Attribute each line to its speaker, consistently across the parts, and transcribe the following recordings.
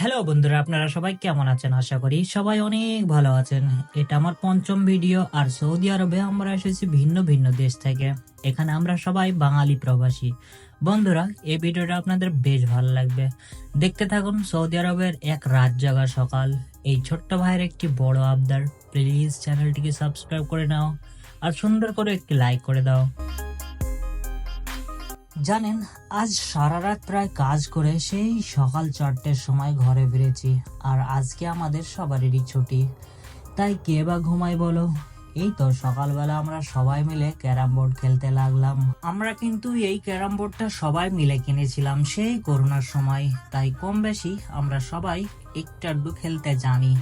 Speaker 1: Hello বন্ধুরা, আপনারা সবাই কেমন আছেন? আশা করি সবাই অনেক ভালো আছেন। এটা আমার পঞ্চম ভিডিও। আর সৌদি আরবে আমরা এসেছি ভিন্ন ভিন্ন দেশ থেকে। এখানে আমরা সবাই বাঙালি প্রবাসী। বন্ধুরা, এই ভিডিওটা আপনাদের বেশ ভালো লাগবে। দেখতে থাকুন। সৌদি আরবের এক রাত জাগা সকাল। এই ছোট্ট ভাইয়ের একটি বড় আবদার, প্লিজ চ্যানেলটিকে সাবস্ক্রাইব করে নাও আর সুন্দর করে একটি লাইক করে দাও। জানেন, আজ সারা রাত প্রায় কাজ করে সেই সকাল 4টের সময় ঘরে ফিরেছি। আর আজকে আমাদের সবারই ছুটি, তাই কে বা ঘুমাই বলো। এই তো সকালবেলা আমরা সবাই মিলে ক্যারাম বোর্ড খেলতে লাগলাম। আমরা কিন্তু এই ক্যারাম বোর্ডটা সবাই মিলে কিনেছিলাম সেই করোনার সময়, তাই কম বেশি আমরা সবাই একটু আধটু খেলতে জানি।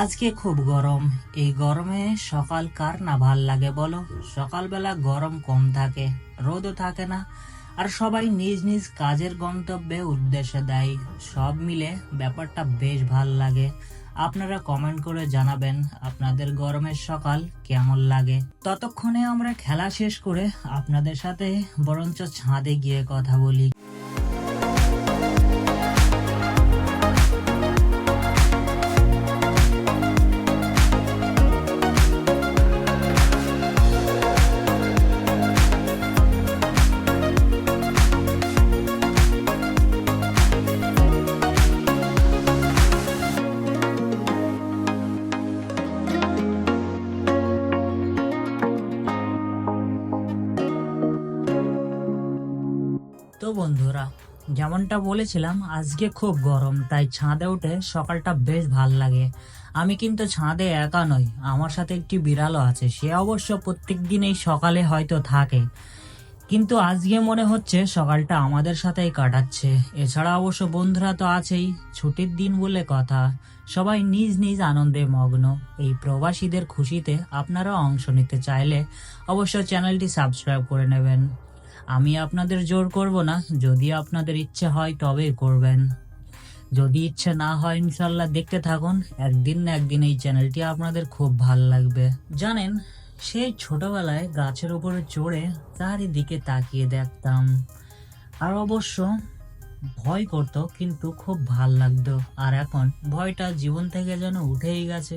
Speaker 1: আজকে খুব গরম। এই গরমে সকাল কার না ভাল লাগে বলো। সকালবেলা গরম কম থাকে, রোদও থাকে না, আর সবাই নিজ নিজ কাজের গন্তব্যে উদ্দেশ্যে দেয়। সব মিলে ব্যাপারটা বেশ ভাল লাগে। আপনারা কমেন্ট করে জানাবেন আপনাদের গরমের সকাল কেমন লাগে। ততক্ষণে আমরা খেলা শেষ করে আপনাদের সাথে বরঞ্চ ছাদে গিয়ে কথা বলি। তো বন্ধুরা, যেমনটা বলেছিলাম আজকে খুব গরম, তাই ছাদে উঠে সকালটা বেশ ভাল লাগে। আমি কিন্তু ছাদে একা নই, আমার সাথে একটি বিড়ালও আছে। সে অবশ্য প্রত্যেক দিন এই সকালে হয়তো থাকে, কিন্তু আজকে মনে হচ্ছে সকালটা আমাদের সাথেই কাটাচ্ছে। এছাড়া অবশ্য বন্ধুরা তো আছেই, ছুটির দিন বলে কথা। সবাই নিজ নিজ আনন্দে মগ্ন। এই প্রবাসীদের খুশিতে আপনারা অংশ নিতে চাইলে অবশ্য চ্যানেলটি সাবস্ক্রাইব করে নেবেন। আমি আপনাদের জোর করব না, যদি আপনাদের ইচ্ছে হয় তবেই করবেন। যদি ইচ্ছে না হয় ইনশাল্লাহ দেখতে থাকুন, একদিন না একদিন এই চ্যানেলটি আপনাদের খুব ভাল লাগবে। জানেন, সেই ছোটবেলায় গাছের উপরে চড়ে চারিদিকে তাকিয়ে দেখতাম, আর অবশ্য ভয় করতো, কিন্তু খুব ভাল লাগতো। আর এখন ভয়টা জীবন থেকে যেন উঠেই গেছে,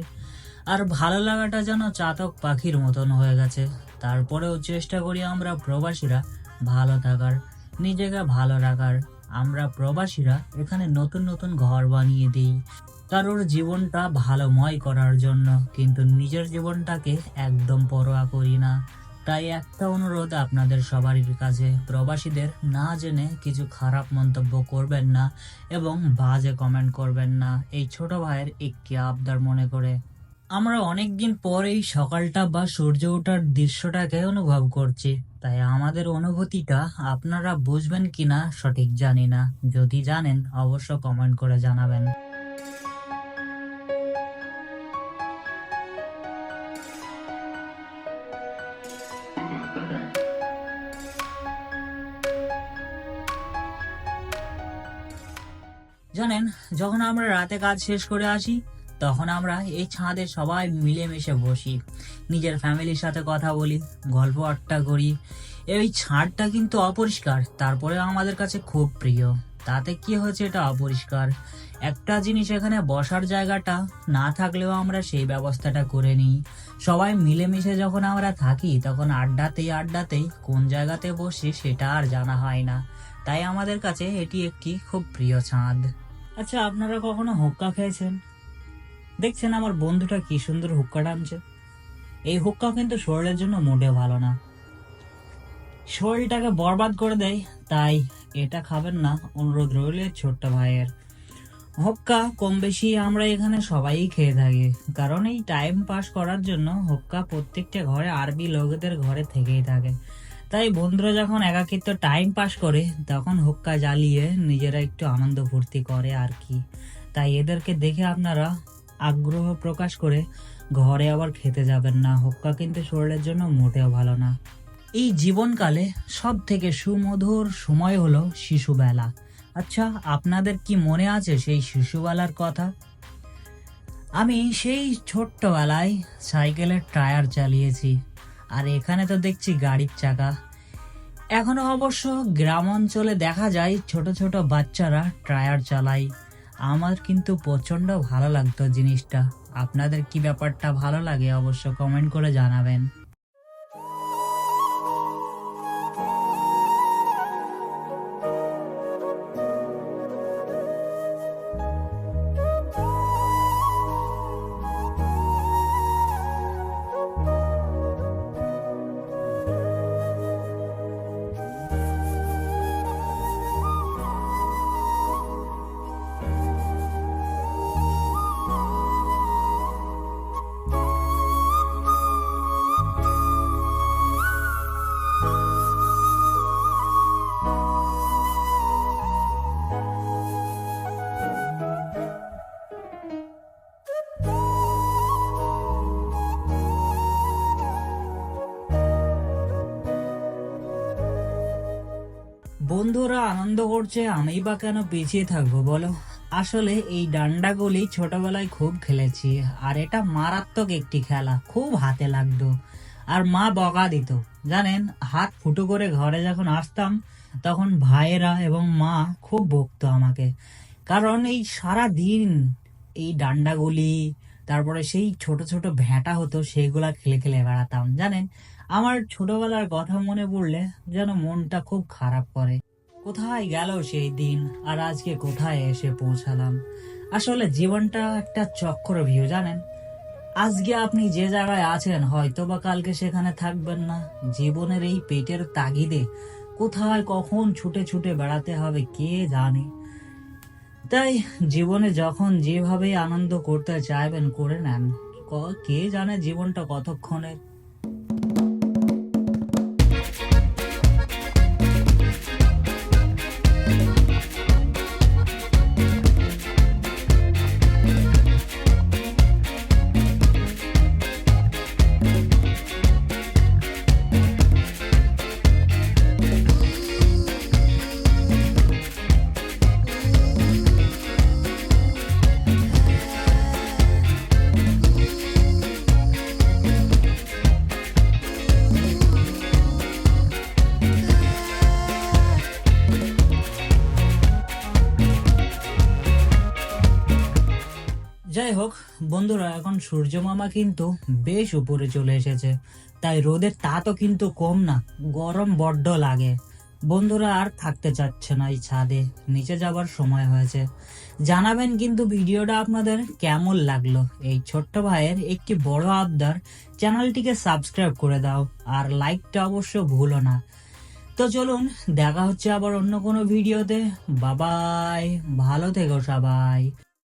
Speaker 1: আর ভালো লাগাটা যেন চাতক পাখির মতন হয়ে গেছে। তারপরেও চেষ্টা করি আমরা প্রবাসীরা ভালো থাকার, নিজেকে ভালো রাখার। আমরা প্রবাসীরা এখানে নতুন নতুন ঘর বানিয়ে দিই কারোর জীবনটা ভালোময় করার জন্য, কিন্তু নিজের জীবনটাকে একদম পরোয়া করি না। তাই একটা অনুরোধ আপনাদের সবারই কাছে, প্রবাসীদের না জেনে কিছু খারাপ মন্তব্য করবেন না এবং বাজে কমেন্ট করবেন না, এই ছোট ভাইয়ের একটি আবদার মনে করে। আমরা অনেকদিন পর এই সকালটা বা সূর্য ওঠার দৃশ্যটাকে অনুভব করছি, তাই আমাদের অনুভূতিটা আপনারা বুঝবেন কিনা সঠিক জানি না। যদি জানেন অবশ্য কমেন্ট করে জানাবেন। জানেন, যখন আমরা রাতে কাজ শেষ করে আসি, তখন আমরা এই ছাদে সবাই মিলেমিশে বসি, নিজের ফ্যামিলির সাথে কথা বলি, গল্প আড্ডা করি। এই ছাদটা কিন্তু অপরিষ্কার, তারপরে আমাদের কাছে খুব প্রিয়। তাতে কি হয়েছে, এটা অপরিষ্কার একটা জিনিস, এখানে বসার জায়গাটা না থাকলেও আমরা সেই ব্যবস্থাটা করে নিই। সবাই মিলেমিশে যখন আমরা থাকি, তখন আড্ডাতেই কোন জায়গাতে বসি সেটা আর জানা হয় না। তাই আমাদের কাছে এটি একটি খুব প্রিয় ছাদ। আচ্ছা, আপনারা কখনো হুক্কা খেয়েছেন? দেখছেন আমার বন্ধুটা কি সুন্দর হুক্কা টানছে। এই হুক্কা কিন্তু শরীরের জন্য মোটেও ভালো না, শরীরটাকে বরবাদ করে দেয়। তাই এটা খাবেন না, অনুরোধ রইল ছোট্ট ভাইয়ের। হুক্কা কম বেশি আমরা এখানে সবাই খেয়ে থাকি, কারণ এই টাইম পাস করার জন্য হুক্কা প্রত্যেকটা ঘরে, আরবি লোকেদের ঘরে থেকেই থাকে। তাই বন্ধুরা যখন একাকিত্ব টাইম পাস করে, তখন হুক্কা জ্বালিয়ে নিজেরা একটু আনন্দ ফুর্তি করে আর কি। তাই এদেরকে দেখে আপনারা আগ্রহ প্রকাশ করে ঘরে আবার খেতে যাবেন না। হুক্কা কিন্তু শরীরের জন্য মোটেও ভালো না। এই জীবনকালে সব থেকে সুমধুর সময় হলো শিশুবেলা। আচ্ছা, আপনাদের কি মনে আছে সেই শিশুবেলার কথা? আমি সেই ছোট্টবেলায় সাইকেলের টায়ার চালিয়েছি, আর এখানে তো দেখছি গাড়ির চাকা। এখনো অবশ্য গ্রাম অঞ্চলে দেখা যায় ছোট ছোট বাচ্চারা টায়ার চালায়, আমার কিন্তু প্রচন্ড ভালো লাগতো জিনিসটা। আপনাদের কি ব্যাপারটা ভালো লাগে অবশ্য কমেন্ট করে জানাবেন। বন্ধুরা আনন্দ করছে, আমি বা কেন পিছিয়ে থাকবো বলো। আসলে এই ডান্ডাগুলি ছোটবেলায় খুব খেলেছি, আর এটা মারাত্মক একটি খেলা, খুব হাতে লাগতো। আর মা বকা দিত জানেন। হাত ফুটো করে ঘরে যখন আসতাম তখন ভাইয়েরা এবং মা খুব বকতো আমাকে, কারণ এই সারা দিন এই ডান্ডাগুলি, তারপরে সেই ছোট ছোট ভেঁটা হতো সেইগুলা খেলে খেলে বেড়াতাম জানেন। আমার ছোটবেলার কথা মনে পড়লে যেন মনটা খুব খারাপ করে। কোথায় গেল সেই দিন, আর আজকে কোথায় এসে পৌঁছালাম। আসলে জীবনটা একটা চক্রভিউ জানেন। আজকে আপনি যে জায়গায় আছেন হয়তো বা কালকে সেখানে থাকবেন না। জীবনের এই পেটের তাগিদে কোথায় কখন ছুটে ছুটে বেড়াতে হবে কে জানে। তাই জীবনে যখন যেভাবে আনন্দ করতে চাইবেন করে নেন, কে জানে জীবনটা কতক্ষণের। যাই হোক বন্ধুরা, এখন সূর্য মামা কিন্তু বেশ উপরে চলে এসেছে, তাই রোদের তাতও কিন্তু কম না, গরম বড্ড লাগে। বন্ধুরা আর থাকতে চাচ্ছে না এই ছাদে, নিচে যাবার সময় হয়েছে। জানাবেন কিন্তু ভিডিওটা আপনাদের কেমন লাগলো। এই ছোট্ট ভাইয়ের একটি বড় আবদার, চ্যানেলটিকে সাবস্ক্রাইব করে দাও আর লাইকটা অবশ্য ভুলো না। তো চলুন, দেখা হচ্ছে আবার অন্য কোনো ভিডিওতে। বাবাই, ভালো থেকো সবাই।